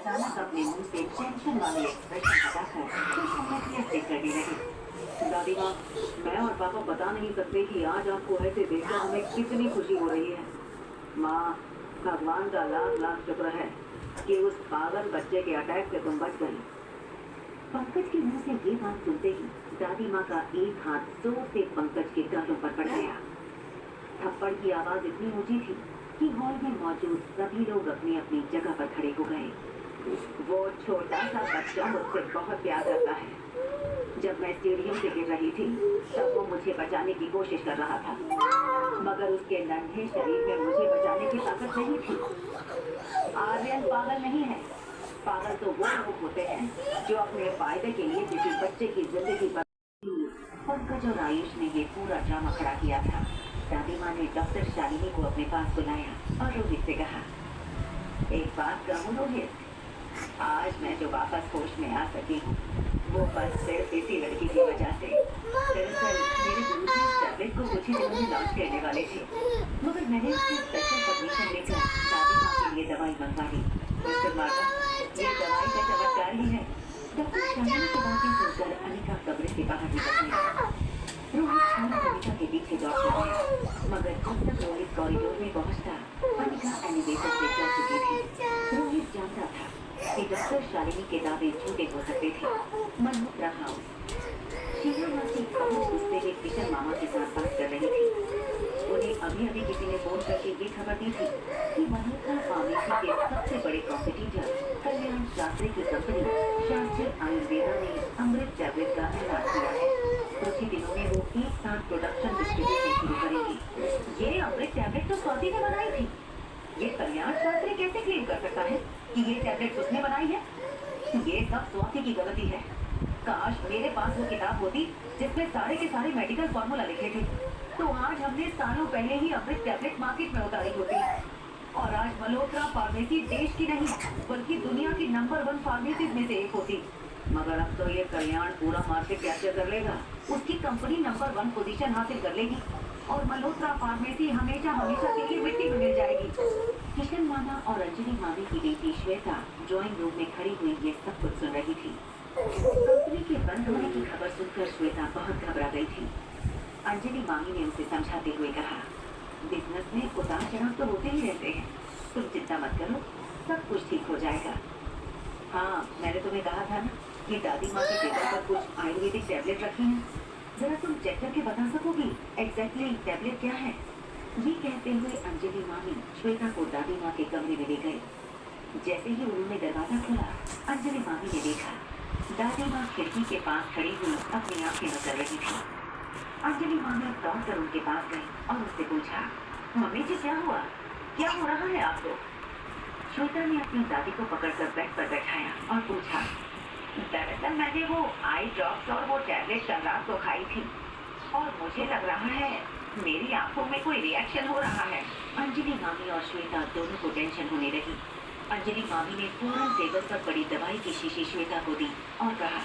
अचानक अपने मुंह से टेंशन वाले एक्सप्रेशन हटाकर कुछ समय के लिए स्टिक करने लगी। दादी माँ, मैं और पापा बता नहीं सकते कि आज आपको ऐसे देखकर हमें कितनी खुशी हो रही है। माँ, भगवान का लाख लाख शुक्र है कि उस पागल बच्चे के अटैक से तुम बच गई। पंकज के मुंह से ये बात सुनते ही दादी माँ का एक हाथ जोर से पंकज के गालों पर पड़ गया। थप्पड़ की आवाज इतनी ऊंची थी कि हॉल में मौजूद सभी लोग अपनी अपनी जगह पर खड़े हो गए। वो छोटा सा बच्चा मुझसे बहुत प्यार करता है। जब मैं स्टेडियम से गिर रही थी तब वो मुझे बचाने की कोशिश कर रहा था, मगर उसके नन्हे शरीर में मुझे बचाने की ताकत नहीं थी। आर्यन पागल नहीं है। पागल तो वो लोग होते हैं जो अपने फायदे के लिए किसी बच्चे की जिंदगी पर। पंकज और आयुष ने ये पूरा ड्रामा खड़ा किया था। दादी माँ ने डॉक्टर शालिनी को अपने पास बुलाया और रोहित से कहा, एक बात कहूँ रोहित, आज मैं जो वापस होश में आ सकी हूँ वो बस सिर्फ इसी लड़की की वजह से। दरअसल मेरे गुरुजी इस टैबलेट को कुछ ही दिनों में लॉन्च करने वाले थे, मगर मैंने उसकी स्पेशल परमिशन लेकर दादी माँ के लिए दवाई मंगवा ली। मिस्टर माता, ये दवाई का चमत्कार ही है। डॉक्टर शालिनी की बातें सुनकर अनिका कमरे से बाहर निकल गई। रोहित खाना अनिका के पीछे दौड़ गया, मगर जब तक रोहित कॉरिडोर में पहुंचता अनिका एलिवेटर से चल चुकी थी। रोहित जानता था कि डॉक्टर शालिनी के दावे झूठे हो सकते थे। मल्होत्रा हाउस। शीला मासी बहुत गुस्से में किशन मामा के साथ बात कर रही थी। उन्हें अभी अभी किसी ने फोन करके ये खबर दी थी कि मल्होत्रा फार्मेसी के सबसे बड़े कॉम्पिटिटर कल्याण शास्त्री की कंपनी शास्त्री आयुर्वेदा ने अमृत टैबलेट का ऐलान किया है। कुछ ही दिनों में वो एक साथ प्रोडक्शन डिस्ट्रीब्यूशन शुरू करेगी। ये अमृत टैबलेट तो स्वाति ने बनाई थी। ये कल्याण शास्त्री कैसे क्लेम कर सकता है कि ये टैबलेट उसने बनाई है? ये सब स्वाति की गलती है। काश मेरे पास वो किताब होती जिसमें सारे के सारे मेडिकल फॉर्मूला लिखे थे, तो आज हमने सालों पहले ही अमृत टैबलेट मार्केट में उतारी होती। और आज मल्होत्रा फार्मेसी देश की नहीं बल्कि दुनिया की नंबर 1 फार्मेसी में से एक होती। मगर अब तो ये कल्याण पूरा मार्केट कैप्चर कर लेगा। उसकी कंपनी नंबर 1 पोजीशन हासिल कर लेगी और मल्होत्रा फार्मेसी हमेशा हमेशा के लिए मिट्टी में मिल जाएगी। किशन मामा और अंजलि मामी की बेटी श्वेता ड्राइंग रूम में खड़ी हुई ये सब कुछ सुन रही थी। कंपनी के बंद होने की खबर सुनकर श्वेता बहुत घबरा गई थी। अंजलि मामी ने उसे समझाते हुए कहा, बिजनेस में उतार चढ़ाव तो होते ही रहते हैं, तुम चिंता मत करो, सब कुछ ठीक हो जाएगा। हाँ, मैंने तुम्हें कहा था ना कि दादी माँ की टेबल पर कुछ आयुर्वेदिक टैबलेट रखी हैं। जरा तुम चेक करके बता सकोगी एग्जैक्टली टैबलेट क्या है? ये कहते हुए अंजलि मामी श्वेता को दादी माँ के कमरे में ले गए। जैसे ही उन्होंने दरवाजा खोला, अंजलि मामी ने देखा दादी माँ खिड़की के पास खड़ी हुई अपनी आंखें मसल रही थी। अंजलि मामी दौड़कर उनके पास गई और उससे पूछा, मम्मी जी क्या हुआ? क्या हो रहा है आपको? श्वेता ने अपनी दादी को पकड़कर बेड पर बैठाया और पूछा, दरअसल मैंने वो आई ड्रॉप्स और वो टैबलेट कल रात को खाई थी और मुझे लग रहा है मेरी आंखों में कोई रिएक्शन हो रहा है। अंजलि मामी और श्वेता दोनों को टेंशन होने लगी। अंजलि मामी ने फौरन टेबल पर पड़ी दवाई की शीशी श्वेता को दी और कहा,